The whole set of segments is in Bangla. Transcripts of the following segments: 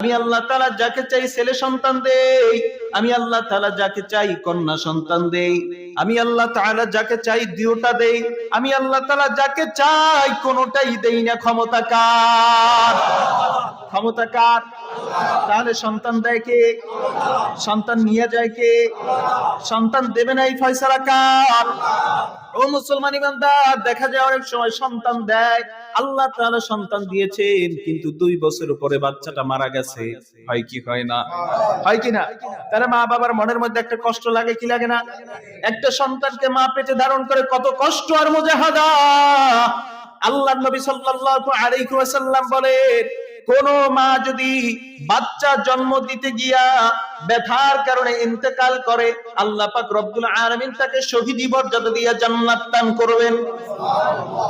আমি আল্লাহ তাআলা যাকে চাই ছেলে সন্তান দেই, আমি আল্লাহ তাআলা যাকে চাই কন্যা সন্তান দেই, আমি আল্লাহ তাআলা যাকে চাই দুইটা দেই, আমি আল্লাহ তাআলা যাকে চাই কোনোটাই দেই না। ক্ষমতা কার? ক্ষমতা কার? তাহলে সন্তান দেয় কে? সন্তান নিয়ে যায় কে? সন্তান দেবে না, এই ফয়সালা কার? ও মুসলমান ইমানদার, দেখা যায় অনেক সময় সন্তান দেয়, আল্লাহ তাআলা সন্তান দিয়েছেন, কিন্তু 2 বছর পরে বাচ্চাটা মারা গেছে। হয় কি হয় না? হয় কি না? তাহলে মা বাবার মনের মধ্যে একটা কষ্ট লাগে কি লাগে না? একটা সন্তানকে মা পেটে ধারণ করে কত কষ্ট আর মুজাহাদা। আল্লাহর নবী সাল্লাল্লাহু আলাইহি ওয়াসাল্লাম বলেন, কোন মা যদি বাচ্চা জন্ম দিতে গিয়া ব্যথার কারণে ইন্তেকাল করে, আল্লাহ পাক রব্বুল আলামিন তাকে শহীদি মর্যাদা দিয়ে জান্নাত দান করবেন।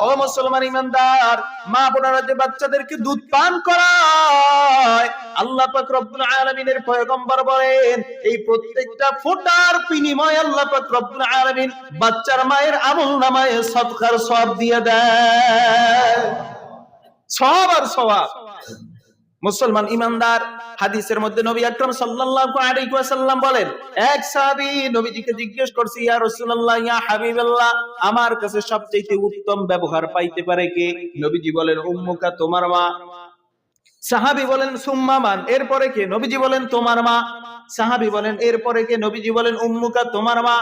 ও মুসলমান ইমানদার, মা বোনেরা যে বাচ্চাদেরকে দুধ পান করায়, আল্লাহ পাক রব্বুল আলামিনের পয়গম্বর বলেন, এই প্রত্যেকটা ফোঁটার বিনিময়ে আল্লাহ পাক রব্বুল আলামিন বাচ্চার মায়ের আমলনামায় সদকার সওয়াব দিয়ে দেয়। সওয়াব আর সওয়াব। মুসলমান ইমানদার, হাদিসের মধ্যে নবী আকরাম সাল্লাল্লাহু আলাইহি ওয়াসাল্লাম বলেন, এক সাহাবী নবীজিকে জিজ্ঞেস করছে, ইয়া রাসূলুল্লাহ, ইয়া হাবিবাল্লাহ, আমার কাছে সবচেয়ে উত্তম ব্যবহার পাইতে পারে কে? নবীজি বলেন, উম্মুকা, তোমার মা। সাহাবী বলেন, সুম্মা মান, এরপরে কে? নবীজি বলেন, তোমার মা। সাহাবী বলেন, এরপরে কে? নবীজি বলেন, উম্মুকা, তোমার মা।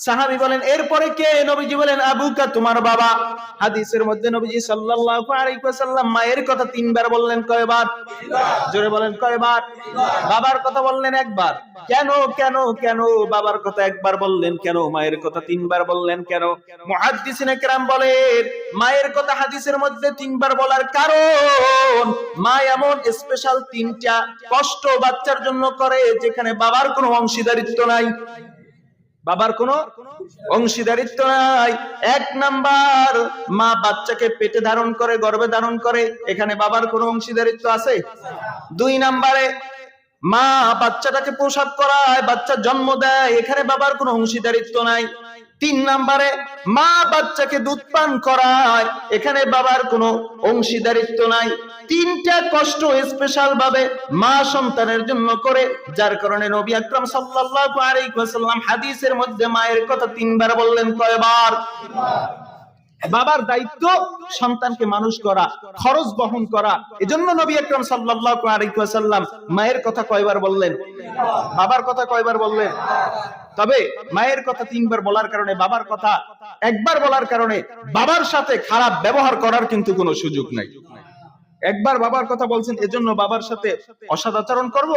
সাহাবী বলেন, এরপরে কে? নবীজি বলেন, আবুকা, তোমার বাবা। হাদিসের মধ্যে নবীজি সাল্লাল্লাহু আলাইহি ওয়াসাল্লাম মায়ের কথা 3 বার বললেন। কয়বার? জোরে বলেন, কয়বার? বাবার কথা বললেন একবার। কেন কেন কেন বাবার কথা একবার বললেন? কেন মায়ের কথা 3 বার বললেন? কেন? মুহাদ্দিসিনে কেরাম বলেন, মায়ের কথা হাদিসের মধ্যে 3 বার বলার কারণ, মা এমন স্পেশাল 3টা কষ্ট বাচ্চার জন্য করে যেখানে বাবার কোনো অংশীদারিত্ব নাই। বাবার কোনো অংশীদারিত্ব নাই। 1 নাম্বার, মা বাচ্চাকে পেটে ধারণ করে, গর্ভে ধারণ করে, এখানে বাবার কোনো অংশীদারিত্ব আছে? 2 নাম্বারে, মা বাচ্চাটাকে প্রসব করায়, বাচ্চা জন্ম দেয়, এখানে বাবার কোনো অংশীদারিত্ব নাই। 3 নাম্বারে, মা বাচ্চাকে দুধ পান করায়, এখানে বাবার কোনো অংশীদারিত্ব নাই। 3টা কষ্ট স্পেশাল ভাবে মা সন্তানের জন্য করে, যার কারণে নবী আকরাম সাল্লাল্লাহু আলাইহি ওয়াসাল্লাম হাদিসের মধ্যে মায়ের কথা 3 বার বললেন। কয়বার? বাবার দায়িত্ব সন্তানকে মানুষ করা, খরচ বহন করা। এজন্য নবী আকরাম সাল্লাল্লাহু আলাইহি ওয়াসাল্লাম মায়ের কথা কয়বার বললেন? বাবার কথা কয়বার বললেন? তবে মায়ের কথা 3 বার বলার কারণে, বাবার কথা 1 বার বলার কারণে বাবার সাথে খারাপ ব্যবহার করার কিন্তু কোনো সুযোগ নাই। একবার বাবার কথা বলছেন, এজন্য বাবার সাথে অসদাচরণ করব,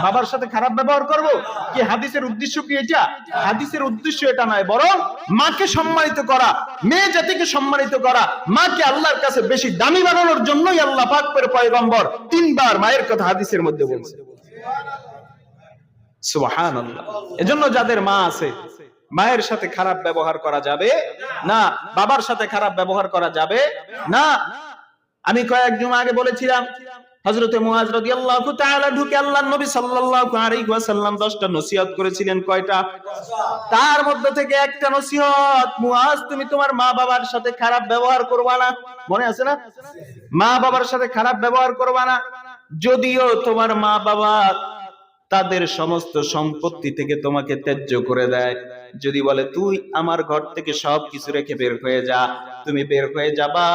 বাবার সাথে খারাপ ব্যবহার করব? কি হাদিসের উদ্দেশ্য কি এটা? হাদিসের উদ্দেশ্য এটা নয়, বরং মাকে সম্মানিত করা, মেয়ে জাতিকে সম্মানিত করা, মাকে আল্লাহর কাছে বেশি দামি বানানোর জন্যই আল্লাহ পাকের পয়গম্বর 3 বার মায়ের কথা হাদিসের মধ্যে বলছেন। সুবহানাল্লাহ। এজন্য যাদের মা আছে, মায়ের সাথে খারাপ ব্যবহার করা যাবে না, বাবার সাথে খারাপ ব্যবহার করা যাবে না। আমি কয়েক জুমা আগে বলেছিলাম, হযরতে মুআজ রাদিয়াল্লাহু তাআলা ঢুকে আল্লাহর নবী সাল্লাল্লাহু আলাইহি ওয়াসাল্লাম 10টা নসিহত করেছিলেন। কয়টা? তার মধ্যে থেকে একটা নসিহত, মুআজ তুমি তোমার মা বাবার সাথে খারাপ ব্যবহার করবা না। মনে আছে না? মা বাবার সাথে খারাপ ব্যবহার করবা না। যদিও তোমার মা বাবা তাদের সমস্ত সম্পত্তি থেকে তোমাকে ত্যায্য করে দেয়, যদি বলে তুই আমার ঘর থেকে সবকিছু রেখে বের হয়ে যা, তুমি বের হয়ে যাবা,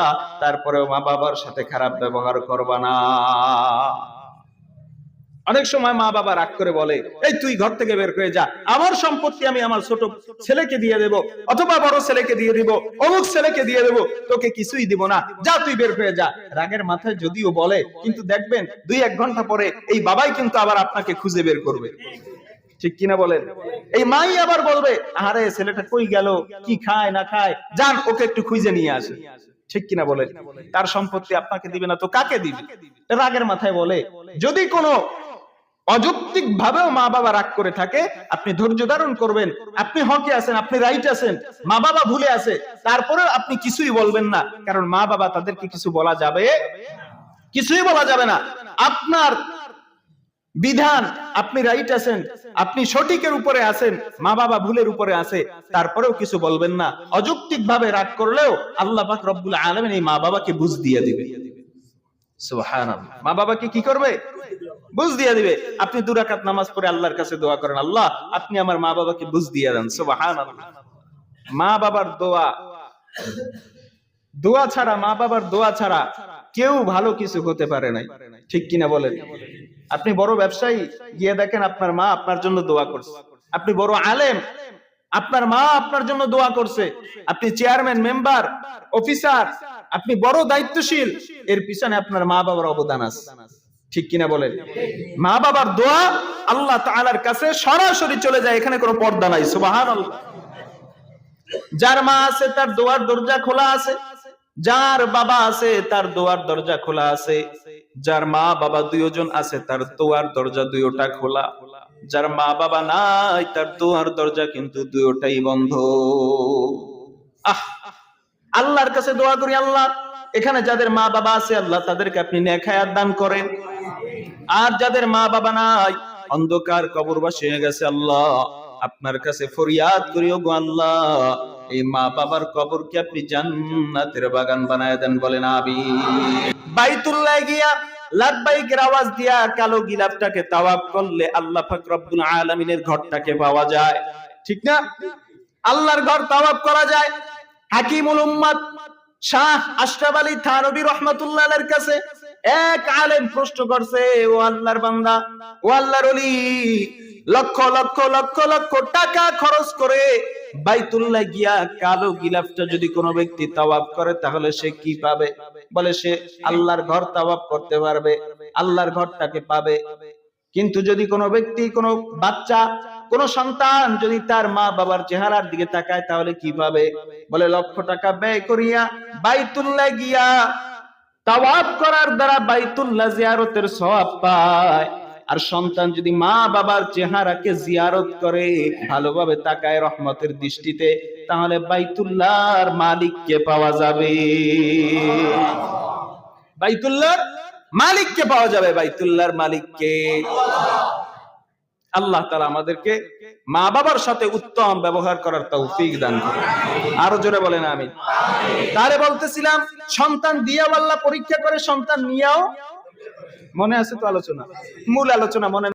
তারপরেও মা বাবার সাথে খারাপ ব্যবহার করবা না। অনেক সময় মা বাবা রাগ করে বলে, এই তুই ঘর থেকে বের হয়ে যা, আমার সম্পত্তি আমি আমার ছোট ছেলেকে দিয়ে দেব, অথবা বড় ছেলেকে দিয়ে দিব, অমুক ছেলেকে দিয়ে দেব, তোকে কিছুই দিব না, যা তুই বের হয়ে যা। রাগের মাথায় যদিও বলে, কিন্তু দেখবেন 2-1 ঘন্টা পরে এই বাবাই কিন্তু আবার আপনাকে খুঁজে বের করবে। ঠিক কিনা বলেন? এই মাই আবার বলবে, আরে ছেলেটা কই গেল, কি খায় না খায়, যান ওকে একটু খুঁজে নিয়ে আসে। ঠিক কিনা বলেন? তার সম্পত্তি আপনাকে দিবে না তো কাকে দিবে? রাগের মাথায় বলে। যদি কোনো অযৌক্তিক ভাবেও মা বাবা রাগ করে থাকে, আপনি ধৈর্য ধারণ করবেন, আপনি হকে আছেন, আপনি রাইট আছেন, মা বাবা ভুলে আছে, তারপরেও আপনি কিছুই বলবেন না, কারণ মা বাবা তাদেরকে কিছু বলা যাবে, কিছুই বলা যাবে না। আপনার বিধান, আপনি রাইট আছেন, আপনি সঠিকের উপরে আছেন, মা বাবা ভুলের উপরে আছে, তারপরেও কিছু বলবেন না। অযৌক্তিক ভাবে রাগ করলেও আল্লাহ পাক রব্বুল আলামিন এই মা বাবাকে বুঝ দিয়ে দিবে। সুবহানাল্লাহ। মা বাবাকে কি করবে? বুঝ দিয়ে দিবে। আপনি 2 রাকাত নামাজ পড়ে আল্লাহর কাছে দোয়া করেন, আল্লাহ আপনি আমার মা বাবাকে বুঝ দিয়ে দেন। সুবহানাল্লাহ। মা বাবার দোয়া ছাড়া, মা বাবার দোয়া ছাড়া কেউ ভালো কিছু হতে পারে নাই। ঠিক কিনা বলেন? আপনি বড় ব্যবসায়ী, গিয়ে দেখেন আপনার মা আপনার জন্য দোয়া করছে। আপনি বড় আলেম, আপনার মা আপনার জন্য দোয়া করছে। আপনি চেয়ারম্যান, মেম্বার, অফিসার, আপনি বড় দায়িত্বশীল, এর পিছনে আপনার মা বাবার অবদান আছে। ঠিক কিনা বলেন? মা বাবার দোয়া আল্লাহ তাআলার কাছে সরাসরি চলে যায়, এখানে কোনো পর্দা নাই। সুবহানাল্লাহ। যার মা আছে তার দোয়ার দরজা খোলা আছে, যার বাবা আছে তার দোয়ার দরজা খোলা আছে, যার মা বাবা দুইজন আছে তার দোয়ার দরজা দুইটা খোলা, যার মা বাবা নাই তার দোয়ার দরজা কিন্তু দুইটাই বন্ধ। আল্লাহর কাছে দোয়া করি, আল্লাহ এখানে যাদের মা বাবা আছে আল্লাহ তাদেরকে আপনি নেক হায়াত দান করেন, আর যাদের মা বাবা নাই অন্ধকার কবরবাসী হয়ে গেছে আল্লাহ আপনার কাছে ফরিয়াদ করি, ওগো আল্লাহ এই মা বাবার কবরকে আপনি জান্নাতের বাগান বানায় দেন। বলেন আমিন। বাইতুল্লাহ গিয়া লাব্বাইকের আওয়াজ দিয়া কালো গিলাফটাকে তাওয়াফ করলে আল্লাহ পাক রব্বুল আলামিনের ঘরটাকে পাওয়া যায়। ঠিক না? আল্লাহর ঘর তাওয়াফ করা যায়। হাকিমুল উম্মাত শাহ আশরাফ আলী থানভী রাহমাতুল্লাহ আলাইহির কাছে এক আলেম প্রশ্ন করছে, ও আল্লাহর বান্দা, ও আল্লাহর ওলি, লক্ষ লক্ষ লক্ষ লক্ষ টাকা খরচ করে বাইতুল্লাহ গিয়া কালো গিলাফটা যদি কোনো ব্যক্তি তাওয়াফ করে তাহলে সে কি পাবে? বলে সে আল্লাহর ঘর তাওয়াফ করতে পারবে, আল্লাহর ঘরটাকে পাবে। কিন্তু যদি কোনো ব্যক্তি, কোনো বাচ্চা, কোন সন্তান যদি তার মা বাবার চেহারার দিকে তাকায় তাহলে কি পাবে? বলে লক্ষ টাকা ব্যয় করিয়া বাইতুল্লাহ গিয়া তাওয়াফ করার দ্বারা বাইতুল্লাহ জিয়ারতের সওয়াব পায়। আর সন্তান যদি মা বাবার চেহারাকে জিয়ারত করে, ভালোভাবে তাকায় রহমতের দৃষ্টিতে, তাহলে বাইতুল্লাহর মালিককে পাওয়া যাবে। বাইতুল্লাহর মালিককে পাওয়া যাবে। বাইতুল্লাহর মালিককে আল্লাহ তাআলা আমাদেরকে মা বাবার সাথে উত্তম ব্যবহার করার তৌফিক দান করুন। আরো জোরে বলেন আমিন। তারে বলতেছিলাম সন্তান দিয়েও আল্লাহ পরীক্ষা করে, সন্তান নিয়েও। মনে আছে তো আলোচনা, মূল আলোচনা মনে